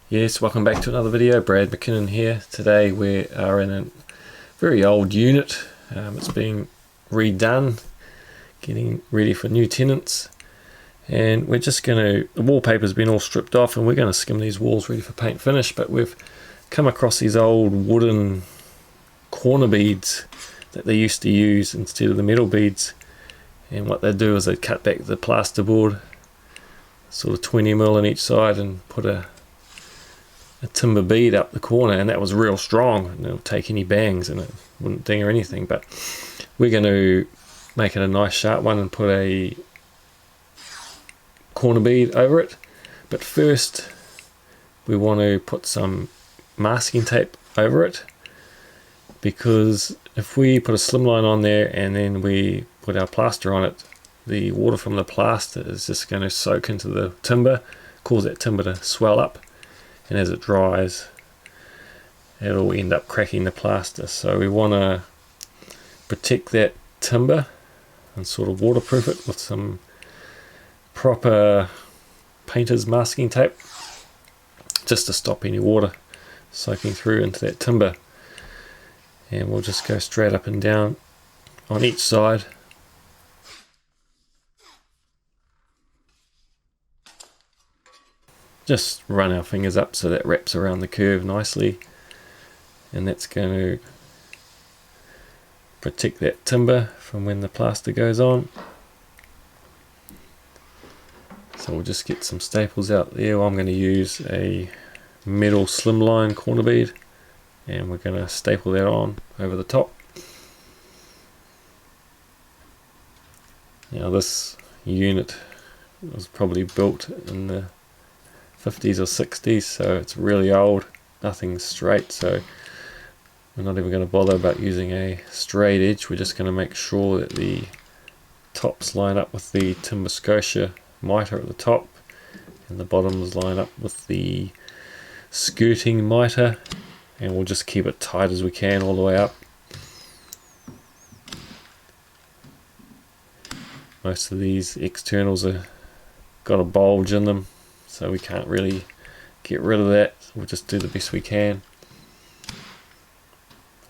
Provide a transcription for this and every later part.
Yes, welcome back to another video. Brad McKinnon here. Today we are in a very old unit. It's being redone, getting ready for new tenants, and we're just going to, the wallpaper's been all stripped off and we're going to skim these walls ready for paint finish. But we've come across these old wooden corner beads that they used to use instead of the metal beads, and what they do is they cut back the plasterboard sort of 20mm on each side and put a timber bead up the corner, and that was real strong and it'll take any bangs and it wouldn't ding or anything. But we're going to make it a nice sharp one and put a corner bead over it. But first we want to put some masking tape over it, because if we put a slimline on there and then we put our plaster on it, the water from the plaster is just going to soak into the timber, cause that timber to swell up, and as it dries it'll end up cracking the plaster. So we want to protect that timber and sort of waterproof it with some proper painter's masking tape, just to stop any water soaking through into that timber. And we'll just go straight up and down on each side. Just run our fingers up so that wraps around the curve nicely, and that's going to protect that timber from when the plaster goes on. So we'll just get some staples out there. I'm going to use a metal slimline corner bead, and we're going to staple that on over the top. Now this unit was probably built in the 50s or 60s, so it's really old, nothing's straight, so we're not even going to bother about using a straight edge. We're just going to make sure that the tops line up with the timber scotia mitre at the top, and the bottoms line up with the skirting mitre, and we'll just keep it tight as we can all the way up. Most of these externals are got a bulge in them, so we can't really get rid of that. We'll just do the best we can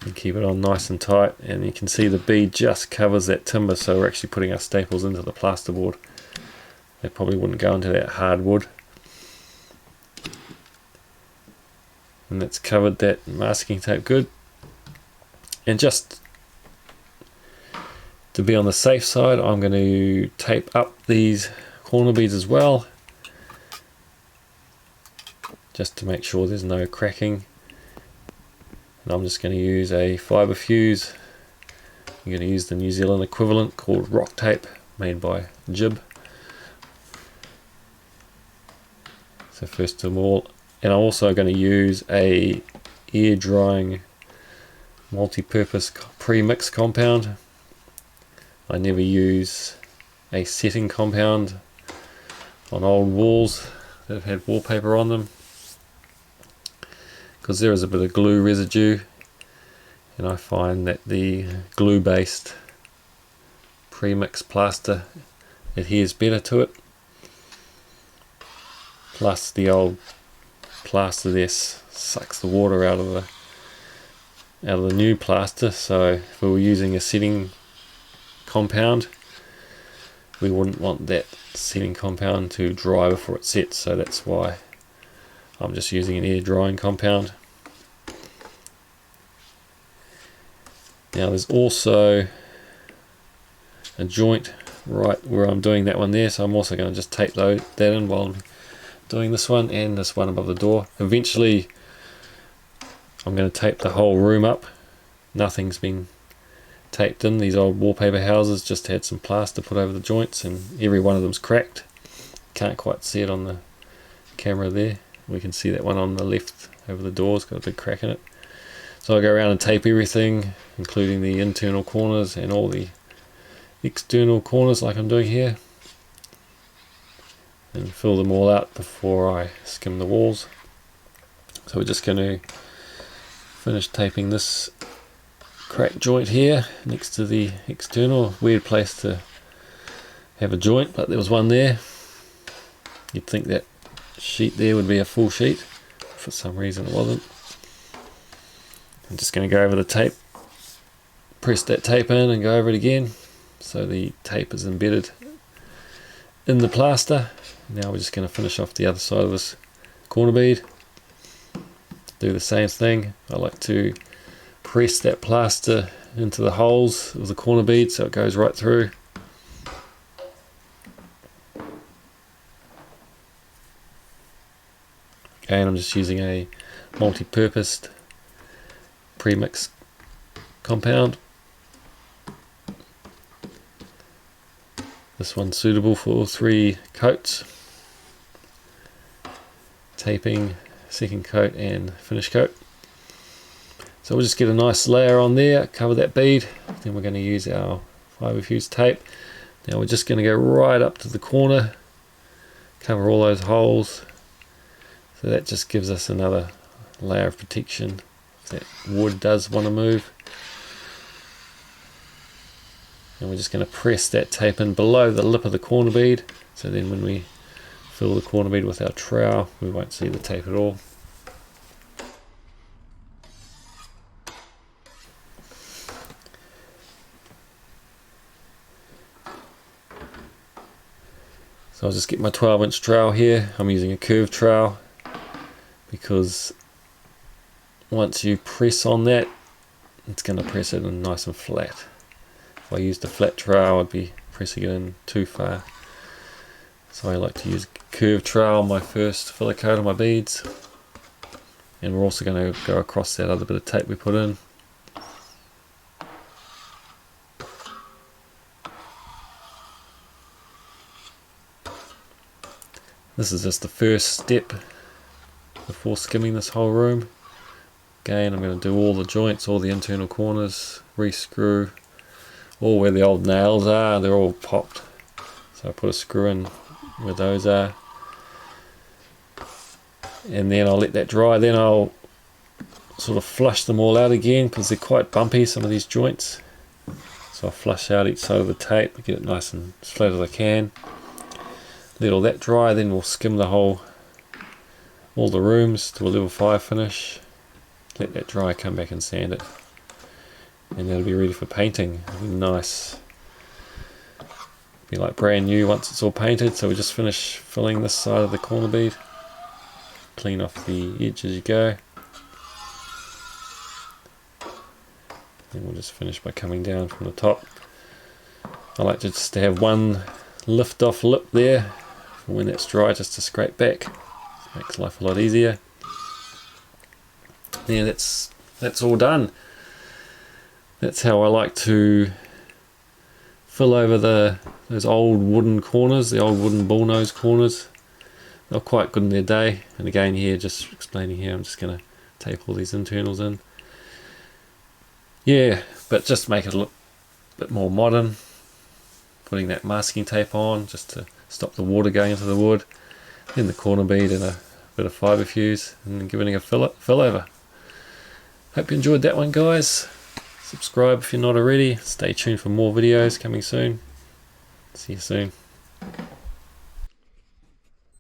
and keep it on nice and tight. And you can see the bead just covers that timber, so we're actually putting our staples into the plasterboard. They probably wouldn't go into that hardwood. And that's covered that masking tape good. And just to be on the safe side, I'm going to tape up these corner beads as well, just to make sure there's no cracking. And I'm just going to use a fibre fuse. I'm going to use the New Zealand equivalent called rock tape, made by Jib. So first of all, and I'm also going to use a air drying multi-purpose pre-mix compound. I never use a setting compound on old walls that have had wallpaper on them, because there is a bit of glue residue, and I find that the glue based pre-mix plaster adheres better to it. Plus the plaster there sucks the water out of the new plaster, so if we were using a setting compound, we wouldn't want that setting compound to dry before it sets, so that's why I'm just using an air drying compound. Now there's also a joint right where I'm doing that one there, so I'm also going to just tape that in while I'm doing this one and this one above the door. Eventually I'm going to tape the whole room up. Nothing's been taped in. These old wallpaper houses just had some plaster put over the joints, and every one of them's cracked. Can't quite see it on the camera there. We can see that one on the left over the door's got a big crack in it. So I go around and tape everything, including the internal corners and all the external corners like I'm doing here, and fill them all out before I skim the walls. So we're just going to finish taping this crack joint here next to the external. Weird place to have a joint, but there was one there. You'd think that sheet there would be a full sheet, for some reason it wasn't. I'm just going to go over the tape, press that tape in and go over it again so the tape is embedded in the plaster. Now we're just going to finish off the other side of this corner bead. Do the same thing. I like to press that plaster into the holes of the corner bead so it goes right through. Again, I'm just using a multi-purposed pre-mix compound. This one's suitable for 3 coats. Taping, second coat and finish coat. So we'll just get a nice layer on there, cover that bead, then we're going to use our fibre fuse tape. Now we're just going to go right up to the corner, cover all those holes, so that just gives us another layer of protection if that wood does want to move. And we're just going to press that tape in below the lip of the corner bead, so then when we fill the corner bead with our trowel we won't see the tape at all. So I'll just get my 12-inch trowel here. I'm using a curved trowel because once you press on that it's going to press it in nice and flat. If I used a flat trowel I'd be pressing it in too far. So I like to use a curved trowel on my first filler coat of my beads. And we're also going to go across that other bit of tape we put in. This is just the first step before skimming this whole room. Again, I'm going to do all the joints, all the internal corners, re-screw, all where the old nails are, they're all popped. So I put a screw in where those are. And then I'll let that dry, then I'll sort of flush them all out again because they're quite bumpy, some of these joints. So I'll flush out each side of the tape, get it nice and as flat as I can. Let all that dry, then we'll skim the whole, all the rooms to a level 5 finish. Let that dry, come back and sand it. And that'll be ready for painting. It'll be nice. Be like brand new once it's all painted. So we just finish filling this side of the corner bead. Clean off the edge as you go. Then we'll just finish by coming down from the top. I like to just have one lift off lip there for when that's dry, just to scrape back. Makes life a lot easier. Yeah, that's all done. That's how I like to fill over those old wooden corners, the old wooden bullnose corners. They're quite good in their day. And again here, just explaining here, I'm just going to tape all these internals in. Yeah, but just make it look a bit more modern. Putting that masking tape on just to stop the water going into the wood. Then the corner bead and a bit of fibre fuse, and then giving it a fill over. Hope you enjoyed that one, guys. Subscribe if you're not already. Stay tuned for more videos coming soon. See you soon.